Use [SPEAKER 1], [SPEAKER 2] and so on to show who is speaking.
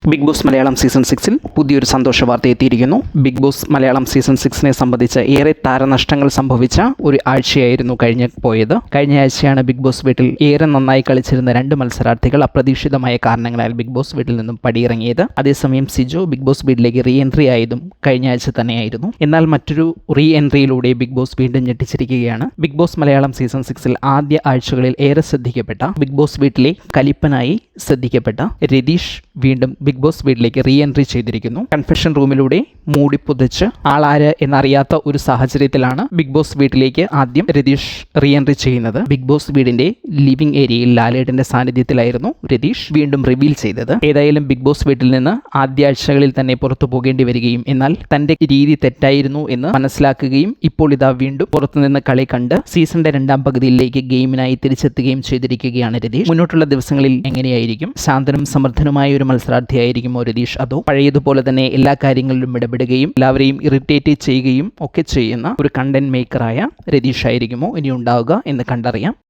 [SPEAKER 1] Big boss Malayalam season 6-ൽ പുതിയൊരു സന്തോഷ വാർത്ത എത്തിയിരിക്കുന്നു. ബിഗ് ബോസ് മലയാളം സീസൺ 6-നെ സംബന്ധിച്ച് ഏറെ താരനഷ്ടങ്ങൾ സംഭവിച്ച ഒരു ആഴ്ചയായിരുന്നു കഴിഞ്ഞ ആഴ്ചയാണ് ബിഗ് ബോസ് വീട്ടിൽ ഏറെ നന്നായി കളിച്ചിരുന്ന 2 മത്സരാർത്ഥികൾ അപ്രതീക്ഷിതമായ കാരണങ്ങളാൽ ബിഗ് ബോസ് വീട്ടിൽ നിന്നും പടിയിറങ്ങിയത്. അതേസമയം സിജോ ബിഗ് ബോസ് വീട്ടിലേക്ക് റീ എൻട്രി ആയതും കഴിഞ്ഞ ആഴ്ച തന്നെയായിരുന്നു. എന്നാൽ മറ്റൊരു റീ എൻട്രിയിലൂടെ ബിഗ് ബോസ് വീണ്ടും ഞെട്ടിച്ചിരിക്കുകയാണ്. ബിഗ് ബോസ് മലയാളം സീസൺ 6-ൽ ആദ്യ ആഴ്ചകളിൽ ഏറെ ശ്രദ്ധിക്കപ്പെട്ട ബിഗ് ബോസ് വീട്ടിലെ കലിപ്പനായി ശ്രദ്ധിക്കപ്പെട്ട രതീഷ് വീണ്ടും ബിഗ് ബോസ് വീട്ടിലേക്ക് റീ എൻട്രി ചെയ്തിരിക്കുന്നു. കൺഫെഷൻ റൂമിലൂടെ മൂടിപ്പൊതിച്ച് ആളാര് എന്നറിയാത്ത ഒരു സാഹചര്യത്തിലാണ് ബിഗ് ബോസ് വീട്ടിലേക്ക് ആദ്യം രതീഷ് റീ എൻട്രി ചെയ്യുന്നത്. ബിഗ് ബോസ് വീടിന്റെ ലിവിംഗ് ഏരിയയിൽ ലാലേട്ടന്റെ സാന്നിധ്യത്തിലായിരുന്നു രതീഷ് വീണ്ടും റിവീൽ ചെയ്തത്. ഏതായാലും ബിഗ് ബോസ് വീട്ടിൽ നിന്ന് ആദ്യ ആഴ്ചകളിൽ തന്നെ പുറത്തു പോകേണ്ടി വരികയും എന്നാൽ തന്റെ രീതി തെറ്റായിരുന്നു എന്ന് മനസ്സിലാക്കുകയും ഇപ്പോൾ ഇതാ വീണ്ടും പുറത്തുനിന്ന് കളി കണ്ട് സീസണിന്റെ 2ാം പകുതിയിലേക്ക് ഗെയിമിനായി തിരിച്ചെത്തുകയും ചെയ്തിരിക്കുകയാണ് രതീഷ്. മുന്നോട്ടുള്ള ദിവസങ്ങളിൽ എങ്ങനെയായിരിക്കും? ശാന്തനും സമർത്ഥനുമായ ഒരു മത്സരാർത്ഥിയായിരിക്കുമോ രതീഷ്? അതോ പഴയതുപോലെ തന്നെ എല്ലാ കാര്യങ്ങളിലും ഇടപെടുകയും എല്ലാവരെയും ഇറിറ്റേറ്റ് ചെയ്യുകയും ഒക്കെ ചെയ്യുന്ന ഒരു കണ്ടന്റ് മേക്കറായ രതീഷ് ആയിരിക്കുമോ ഇനി ഉണ്ടാവുക എന്ന് കണ്ടറിയാം.